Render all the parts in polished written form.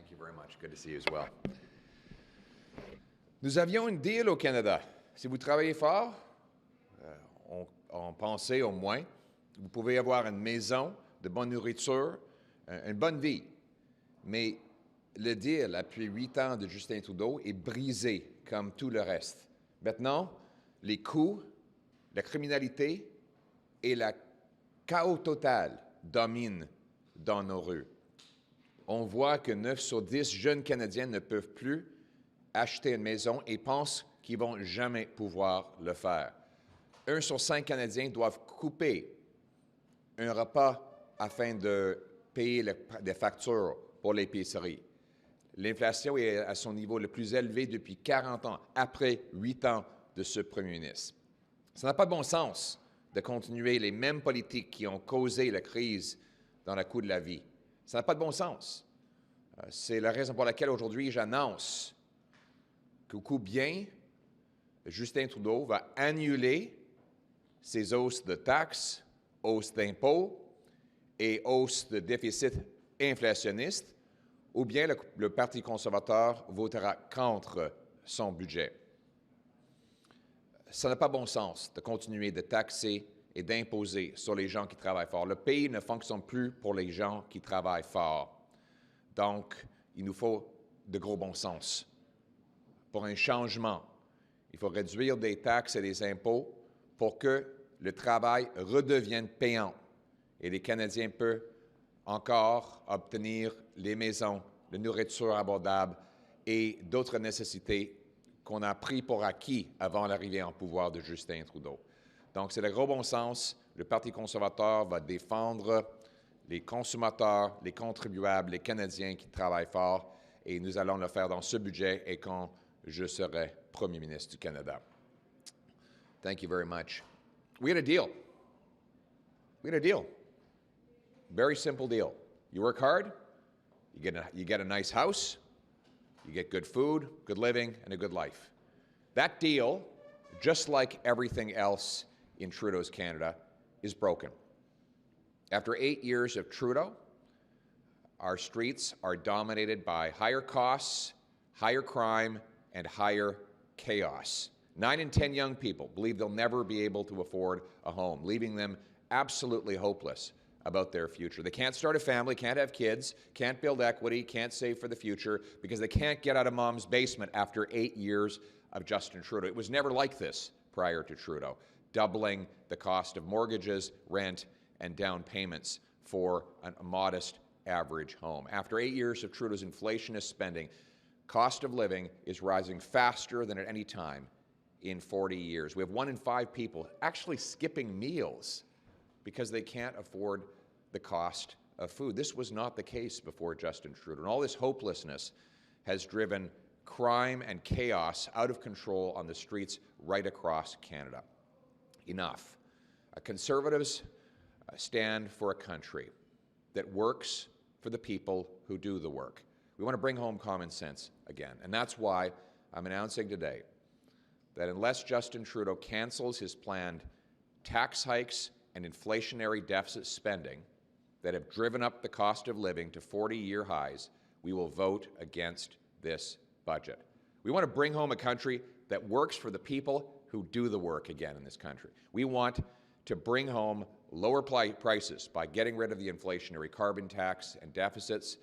Thank you very much. Good to see you as well. Nous avions une deal au Canada. Si vous travaillez fort, on pensait au moins, vous pouvez avoir une maison, de bonne nourriture, une bonne vie. Mais le deal, après 8 ans de Justin Trudeau, est brisé comme tout le reste. Maintenant, les coûts, la criminalité et le chaos total dominent dans nos rues. On voit que 9 sur 10 jeunes Canadiens ne peuvent plus acheter une maison et pensent qu'ils ne vont jamais pouvoir le faire. 1 sur 5 Canadiens doivent couper un repas afin de payer des factures pour l'épicerie. L'inflation est à son niveau le plus élevé depuis 40 ans, après 8 ans de ce premier ministre. Ça n'a pas de bon sens de continuer les mêmes politiques qui ont causé la crise dans le coût de la vie. Ça n'a pas de bon sens. C'est la raison pour laquelle aujourd'hui j'annonce qu'au coup bien, Justin Trudeau va annuler ses hausses de taxes, hausses d'impôts et hausses de déficit inflationniste, ou bien le Parti conservateur votera contre son budget. Ça n'a pas bon sens de continuer de taxer et d'imposer sur les gens qui travaillent fort. Le pays ne fonctionne plus pour les gens qui travaillent fort. Donc, il nous faut de gros bon sens. Pour un changement, il faut réduire des taxes et des impôts pour que le travail redevienne payant et les Canadiens peuvent encore obtenir les maisons, la nourriture abordable et d'autres nécessités qu'on a pris pour acquis avant l'arrivée en pouvoir de Justin Trudeau. Donc, c'est le gros bon sens. Le Parti conservateur va défendre les consommateurs, les contribuables, les Canadiens qui travaillent fort, et nous allons le faire dans ce budget et quand je serai Premier ministre du Canada. Thank you very much. We had a deal. We had a deal. Very simple deal. You work hard, you get a nice house, you get good food, good living, and a good life. That deal, just like everything else in Trudeau's Canada, is broken. After 8 years of Trudeau, our streets are dominated by higher costs, higher crime, and higher chaos. 9 in 10 young people believe they'll never be able to afford a home, leaving them absolutely hopeless about their future. They can't start a family, can't have kids, can't build equity, can't save for the future because they can't get out of mom's basement after 8 years of Justin Trudeau. It was never like this prior to Trudeau, doubling the cost of mortgages, rent, and down payments for a modest average home. After 8 years of Trudeau's inflationist spending, cost of living is rising faster than at any time in 40 years. We have 1 in 5 people actually skipping meals because they can't afford the cost of food. This was not the case before Justin Trudeau. And all this hopelessness has driven crime and chaos out of control on the streets right across Canada. Enough. Conservatives stand for a country that works for the people who do the work. We want to bring home common sense again. And that's why I'm announcing today that unless Justin Trudeau cancels his planned tax hikes and inflationary deficit spending that have driven up the cost of living to 40-year highs, we will vote against this budget. We want to bring home a country that works for the people who do the work again in this country. We want to bring home lower prices by getting rid of the inflationary carbon tax and deficits,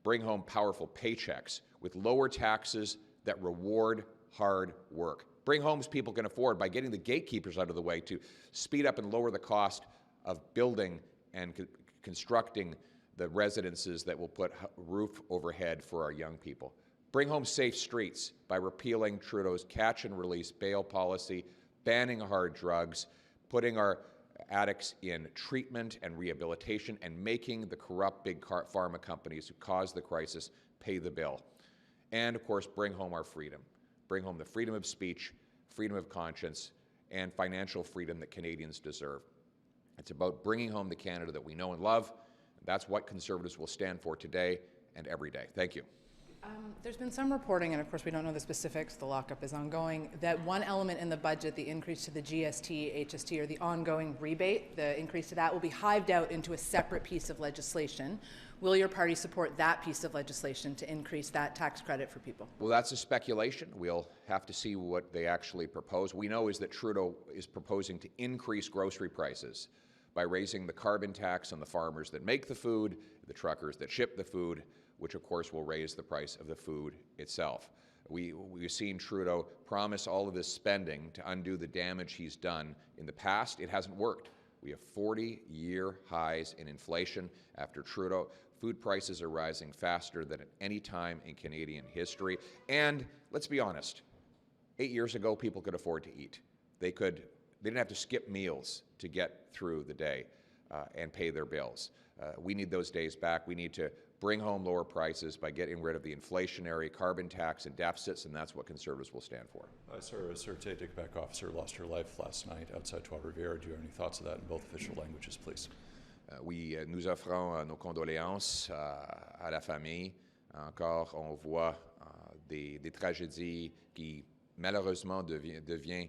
bring home powerful paychecks with lower taxes that reward hard work. Bring homes people can afford by getting the gatekeepers out of the way to speed up and lower the cost of building and constructing the residences that will put roof overhead for our young people. Bring home safe streets by repealing Trudeau's catch-and-release bail policy, banning hard drugs, putting our addicts in treatment and rehabilitation, and making the corrupt big pharma companies who caused the crisis pay the bill. And, of course, bring home our freedom. Bring home the freedom of speech, freedom of conscience, and financial freedom that Canadians deserve. It's about bringing home the Canada that we know and love. That's what Conservatives will stand for today and every day. Thank you. There's been some reporting, and of course we don't know the specifics, the lockup is ongoing, that one element in the budget, the increase to the GST, HST, or the ongoing rebate, the increase to that will be hived out into a separate piece of legislation. Will your party support that piece of legislation to increase that tax credit for people? Well, that's a speculation. We'll have to see what they actually propose. We know is that Trudeau is proposing to increase grocery prices by raising the carbon tax on the farmers that make the food, the truckers that ship the food, which of course will raise the price of the food itself. We've seen Trudeau promise all of this spending to undo the damage he's done in the past. It hasn't worked. We have 40-year highs in inflation after Trudeau. Food prices are rising faster than at any time in Canadian history. And let's be honest, 8 years ago, people could afford to eat. They didn't have to skip meals to get through the day and pay their bills. We need those days back. We need to bring home lower prices by getting rid of the inflationary carbon tax and deficits, and that's what Conservatives will stand for. Sir, a Sûreté du Québec officer lost her life last night outside Trois-Rivières. Do you have any thoughts of that in both official languages, please? Oui, nous offrons nos condoléances à la famille. Encore, on voit des tragédies qui, malheureusement, deviennent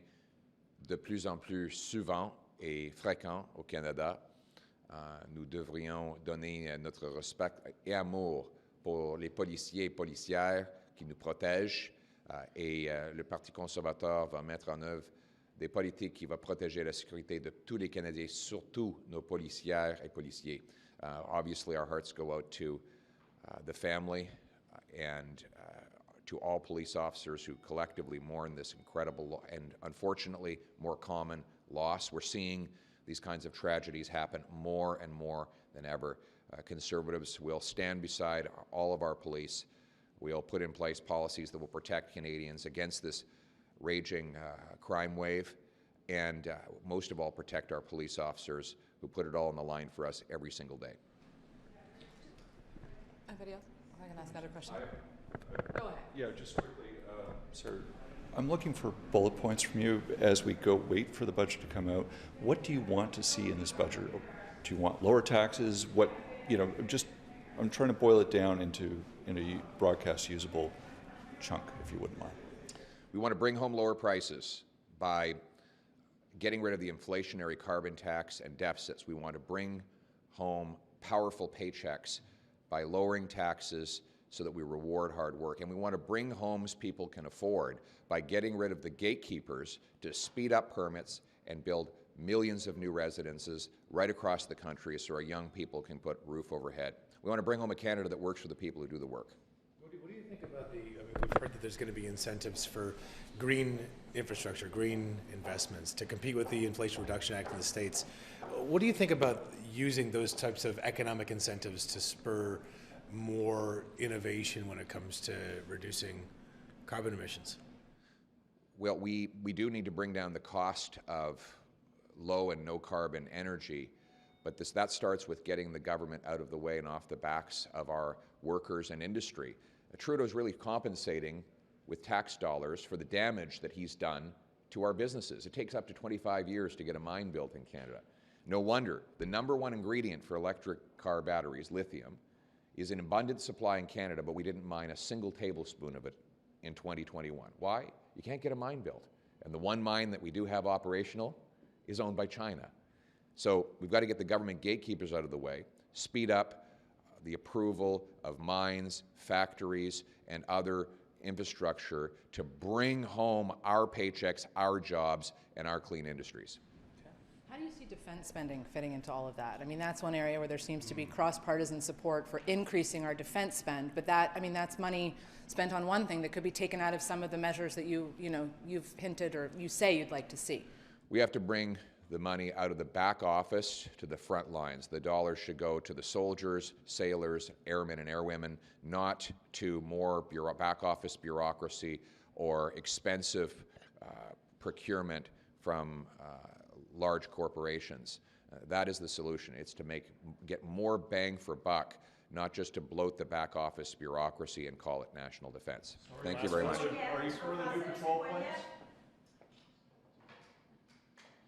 de plus en plus souvent et fréquents au Canada. Nous devrions donner notre respect et amour pour les policiers et policières qui nous protègent et le Parti conservateur va mettre en œuvre des politiques qui vont protéger la sécurité de tous les Canadiens, surtout nos policières et policiers. Obviously, our hearts go out to the family and to all police officers who collectively mourn this incredible and unfortunately more common loss. We're seeing these kinds of tragedies happen more and more than ever. Conservatives will stand beside all of our police. We'll put in place policies that will protect Canadians against this raging crime wave, and most of all, protect our police officers who put it all on the line for us every single day. Anybody else? I can ask another question. Go ahead. Yeah, just quickly, sir. I'm looking for bullet points from you as we wait for the budget to come out. What do you want to see in this budget? Do you want lower taxes? I'm trying to boil it down into a broadcast usable chunk, if you wouldn't mind. We want to bring home lower prices by getting rid of the inflationary carbon tax and deficits. We want to bring home powerful paychecks by lowering taxes so that we reward hard work. And we want to bring homes people can afford by getting rid of the gatekeepers to speed up permits and build millions of new residences right across the country so our young people can put roof overhead. We want to bring home a Canada that works for the people who do the work. What do you think about we've heard that there's going to be incentives for green infrastructure, green investments to compete with the Inflation Reduction Act in the States. What do you think about using those types of economic incentives to spur more innovation when it comes to reducing carbon emissions? Well, we do need to bring down the cost of low and no carbon energy, but that starts with getting the government out of the way and off the backs of our workers and industry. Trudeau's really compensating with tax dollars for the damage that he's done to our businesses. It takes up to 25 years to get a mine built in Canada. No wonder the number one ingredient for electric car batteries, lithium, is in abundant supply in Canada, but we didn't mine a single tablespoon of it in 2021. Why? You can't get a mine built. And the one mine that we do have operational is owned by China. So we've got to get the government gatekeepers out of the way, speed up the approval of mines, factories, and other infrastructure to bring home our paychecks, our jobs, and our clean industries. How do you see defense spending fitting into all of that? I mean, that's one area where there seems to be cross-partisan support for increasing our defense spend, but that's money spent on one thing that could be taken out of some of the measures that you've hinted or you say you'd like to see. We have to bring the money out of the back office to the front lines. The dollars should go to the soldiers, sailors, airmen, and airwomen, not to more back office bureaucracy or expensive procurement from large corporations. That is the solution. It's to get more bang for buck, not just to bloat the back office bureaucracy and call it national defense. Thank you very much. Are you for the new control points?